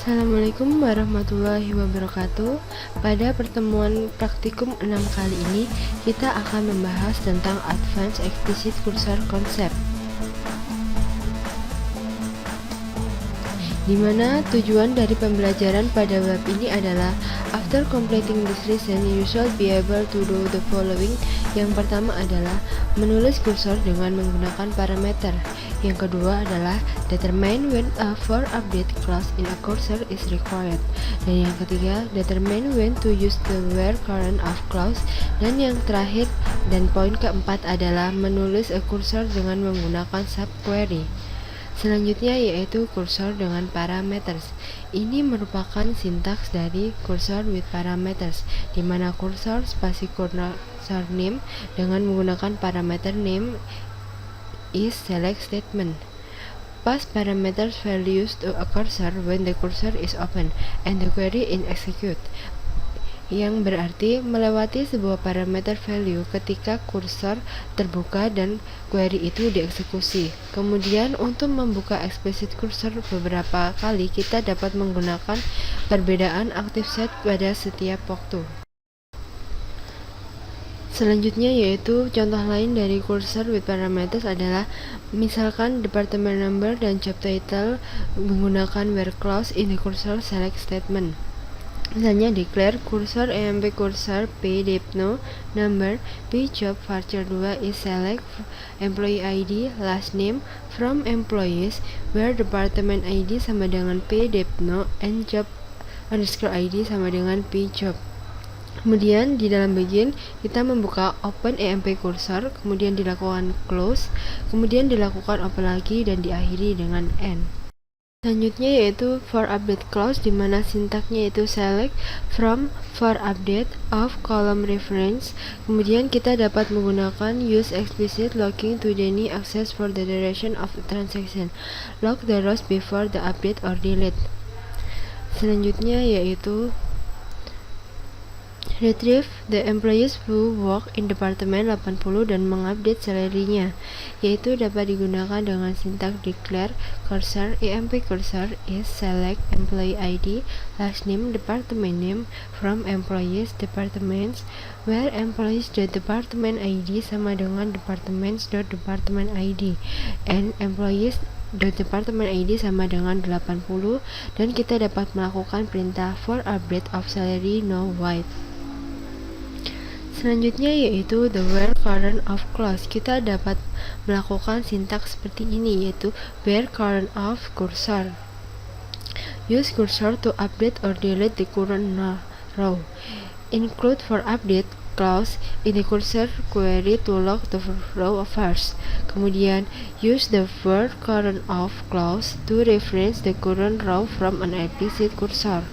Assalamualaikum warahmatullahi wabarakatuh. Pada pertemuan praktikum 6 kali ini, kita akan membahas tentang Advanced Explicit Cursor Concept, di mana tujuan dari pembelajaran pada bab ini adalah after completing this lesson, you should be able to do the following. Yang pertama adalah menulis kursor dengan menggunakan parameter. Yang kedua adalah determine when a for update clause in a cursor is required. Dan yang ketiga, determine when to use the where current of clause. Dan yang terakhir dan poin keempat adalah menulis a cursor dengan menggunakan subquery. Selanjutnya yaitu cursor dengan parameters. Ini merupakan sintaks dari cursor with parameters, di mana cursor spasi cursor name dengan menggunakan parameter name is select statement. Pass parameters values to a cursor when the cursor is open and the query is execute, yang berarti melewati sebuah parameter value ketika kursor terbuka dan query itu dieksekusi. Kemudian untuk membuka explicit cursor beberapa kali, kita dapat menggunakan perbedaan active set pada setiap waktu. Selanjutnya yaitu contoh lain dari cursor with parameters adalah misalkan department number dan job title menggunakan where clause in the cursor select statement. Misalnya declare cursor emp cursor p depno number p job varchar 2 is select employee id last name from employees where department id sama dengan p depno and job underscore id sama dengan p job. Kemudian di dalam bagian kita membuka open emp cursor, kemudian dilakukan close, kemudian dilakukan open lagi dan diakhiri dengan end. Selanjutnya yaitu for update clause, di mana sintaknya yaitu select from for update of column reference. Kemudian kita dapat menggunakan use explicit logging to any access for the duration of the transaction. Log the rows before the update or delete. Selanjutnya yaitu retrieve the employees who work in department 80 dan mengupdate salary-nya, yaitu dapat digunakan dengan sintak declare cursor emp cursor is select employee id last name department name from employees departments where employees.department id sama dengan departments.department id and employees.department id sama dengan 80, dan kita dapat melakukan perintah for update of salary no white. Selanjutnya yaitu the where current of clause. Kita dapat melakukan sintaks seperti ini, yaitu where current of cursor. Use cursor to update or delete the current row. Include for update clause in the cursor query to log the row first. Kemudian use the where current of clause to reference the current row from an explicit cursor.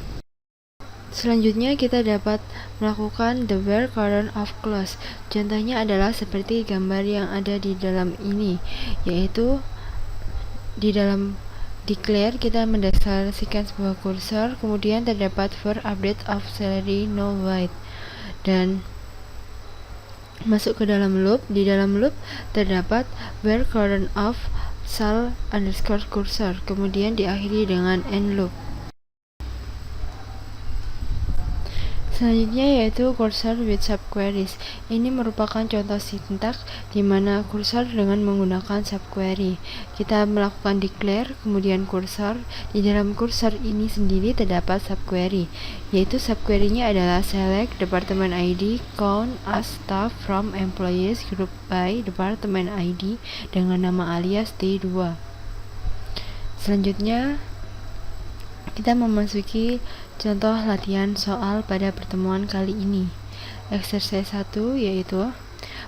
Selanjutnya kita dapat melakukan the where current of clause. Contohnya adalah seperti gambar yang ada di dalam ini, yaitu di dalam declare kita mendeklarasikan sebuah kursor, kemudian terdapat for update of salary no white, dan masuk ke dalam loop. Di dalam loop terdapat where current of sal underscore cursor, kemudian diakhiri dengan end loop. Selanjutnya yaitu cursor with subqueries. Ini merupakan contoh sintak di mana cursor dengan menggunakan subquery. Kita melakukan declare, kemudian cursor. Di dalam cursor ini sendiri terdapat subquery, yaitu subquery-nya adalah select department ID count as staff from employees group by department ID dengan nama alias T2. Selanjutnya kita memasuki contoh latihan soal pada pertemuan kali ini. Exercise 1 yaitu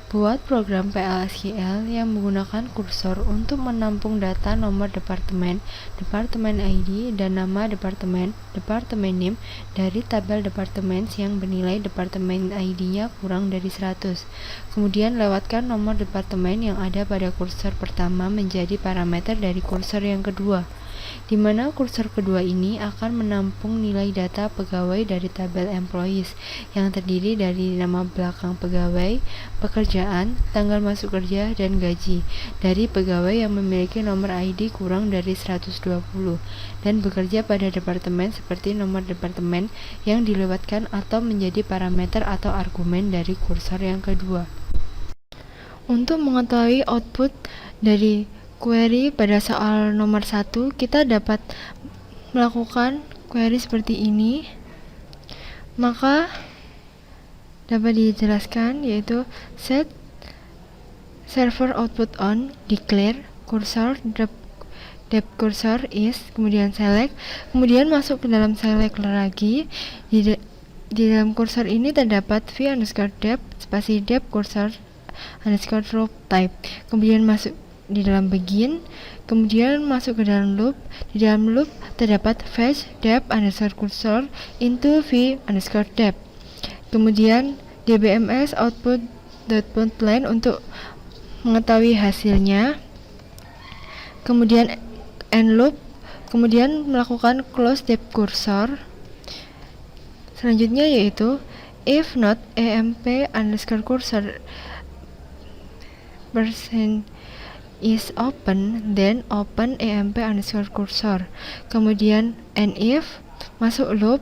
buat program PLSQL yang menggunakan kursor untuk menampung data nomor departemen, departemen ID, dan nama departemen, departemen name dari tabel departemen yang bernilai departemen ID-nya kurang dari 100. Kemudian lewatkan nomor departemen yang ada pada kursor pertama menjadi parameter dari kursor yang kedua. di mana kursor kedua ini akan menampung nilai data pegawai dari tabel employees yang terdiri dari nama belakang pegawai, pekerjaan, tanggal masuk kerja, dan gaji dari pegawai yang memiliki nomor ID kurang dari 120 dan bekerja pada departemen seperti nomor departemen yang dilewatkan atau menjadi parameter atau argumen dari kursor yang kedua. Untuk mengetahui output dari query pada soal nomor 1, kita dapat melakukan query seperti ini. Maka dapat dijelaskan yaitu set server output on, declare cursor depth cursor is, kemudian select, kemudian masuk ke dalam select lagi. Di dalam kursor ini terdapat v_depth spasi depth cursor underscore row type, kemudian masuk di dalam begin, kemudian masuk ke dalam loop. Di dalam loop terdapat fetch depth underscore cursor into v_depth, kemudian dbms output line untuk mengetahui hasilnya, kemudian end loop, kemudian melakukan close depth cursor. Selanjutnya yaitu if not amp underscore cursor percent is open, then open amp underscore cursor, kemudian and if masuk loop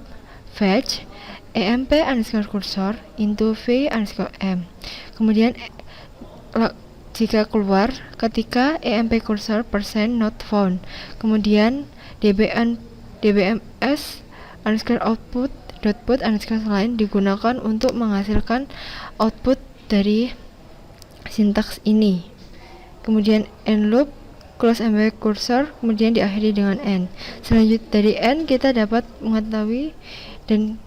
fetch amp underscore cursor into v_m, kemudian jika keluar ketika amp cursor percent not found, kemudian dbms underscore output underscore line digunakan untuk menghasilkan output dari sintaks ini. Kemudian end loop, close amp cursor, kemudian diakhiri dengan end. Selanjutnya dari end kita dapat mengetahui dan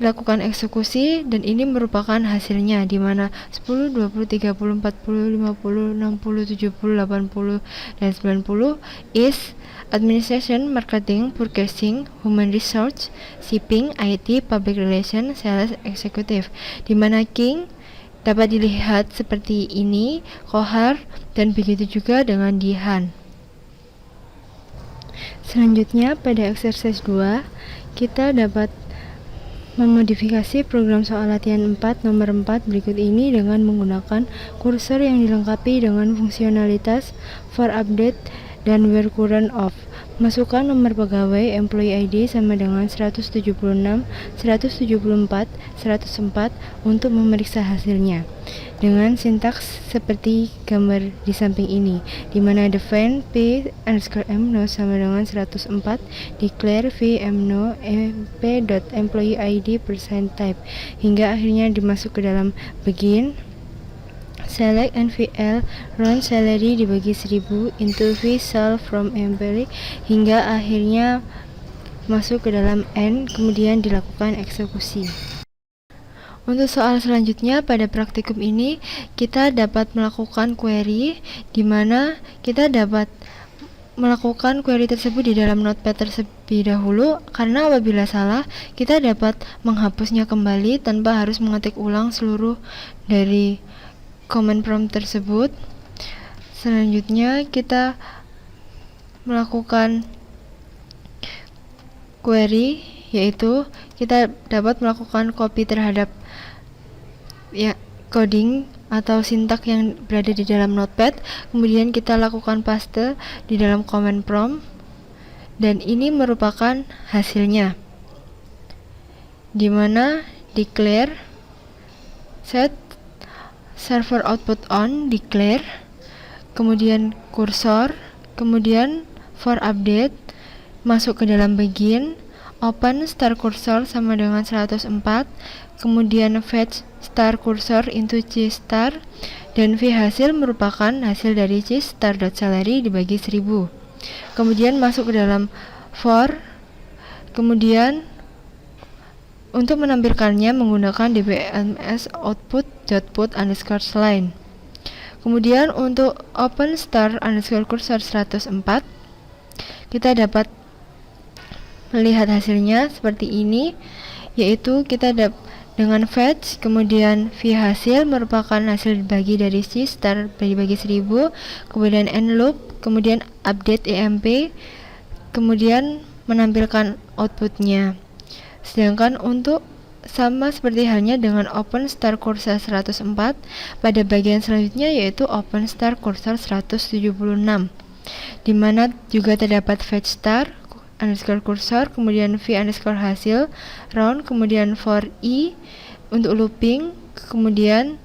lakukan eksekusi, dan ini merupakan hasilnya di mana 10, 20, 30, 40, 50, 60, 70, 80, dan 90 is administration, marketing, purchasing, human resource, shipping, IT, public relation, sales, executive, di mana King dapat dilihat seperti ini, Kohar, dan begitu juga dengan Dihan. Selanjutnya pada exercise 2 kita dapat memodifikasi program soal latihan 4 nomor 4 berikut ini dengan menggunakan kursor yang dilengkapi dengan fungsionalitas for update dan where current off. Masukkan nomor pegawai employee ID sama dengan 176, 174, 104 untuk memeriksa hasilnya dengan sintaks seperti gambar di samping ini, di mana define p_m no sama dengan 104, declare v_m no mp.employee ID percent type, hingga akhirnya dimasuk ke dalam begin select NVL round salary dibagi 1000 into V sal from employee, hingga akhirnya masuk ke dalam end, kemudian dilakukan eksekusi. Untuk soal selanjutnya pada praktikum ini kita dapat melakukan query, di mana kita dapat melakukan query tersebut di dalam notepad terlebih dahulu, karena apabila salah kita dapat menghapusnya kembali tanpa harus mengetik ulang seluruh dari command prompt tersebut. Selanjutnya kita melakukan query, yaitu kita dapat melakukan copy terhadap coding atau sintak yang berada di dalam notepad, kemudian kita lakukan paste di dalam command prompt, dan ini merupakan hasilnya, di mana declare set server output on, declare, kemudian cursor, kemudian for update, masuk ke dalam begin, open star cursor sama dengan 104, kemudian fetch star cursor into c star, dan v hasil merupakan hasil dari c star.salary dibagi 1000. Kemudian masuk ke dalam for, kemudian untuk menampilkannya menggunakan dbms output underscore line. Kemudian untuk open star underscore cursor 104 kita dapat melihat hasilnya seperti ini, yaitu kita dengan fetch, kemudian v hasil merupakan hasil dibagi dari c star dibagi 1000, kemudian end loop, kemudian update emp kemudian menampilkan outputnya. Sedangkan untuk sama seperti halnya dengan OpenStar Cursor 104, pada bagian selanjutnya yaitu OpenStar Cursor 176, di mana juga terdapat fetchStar underscore cursor, kemudian v underscore hasil round, kemudian for i untuk looping, kemudian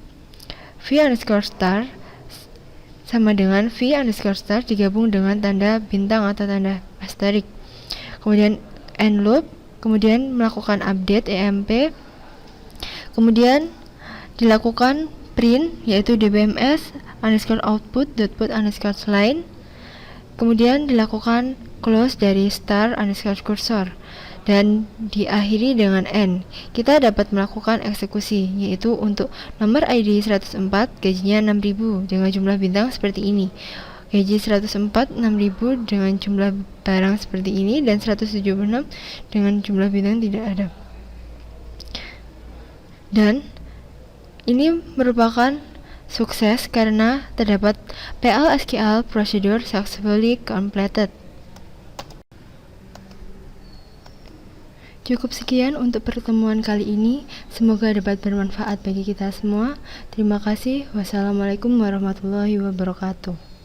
v underscore star sama dengan v underscore star digabung dengan tanda bintang atau tanda asterik, kemudian end loop, kemudian melakukan update EMP, kemudian dilakukan print yaitu dbms underscore output put underscore line, kemudian dilakukan close dari star underscore cursor, dan diakhiri dengan end. Kita dapat melakukan eksekusi, yaitu untuk nomor ID 104 gajinya 6.000 dengan jumlah bintang seperti ini, gaji 104 6.000 dengan jumlah barang seperti ini, dan 176 dengan jumlah bintang tidak ada. Dan ini merupakan sukses karena terdapat PL/SQL procedure successfully completed. Cukup sekian untuk pertemuan kali ini. Semoga dapat bermanfaat bagi kita semua. Terima kasih. Wassalamualaikum warahmatullahi wabarakatuh.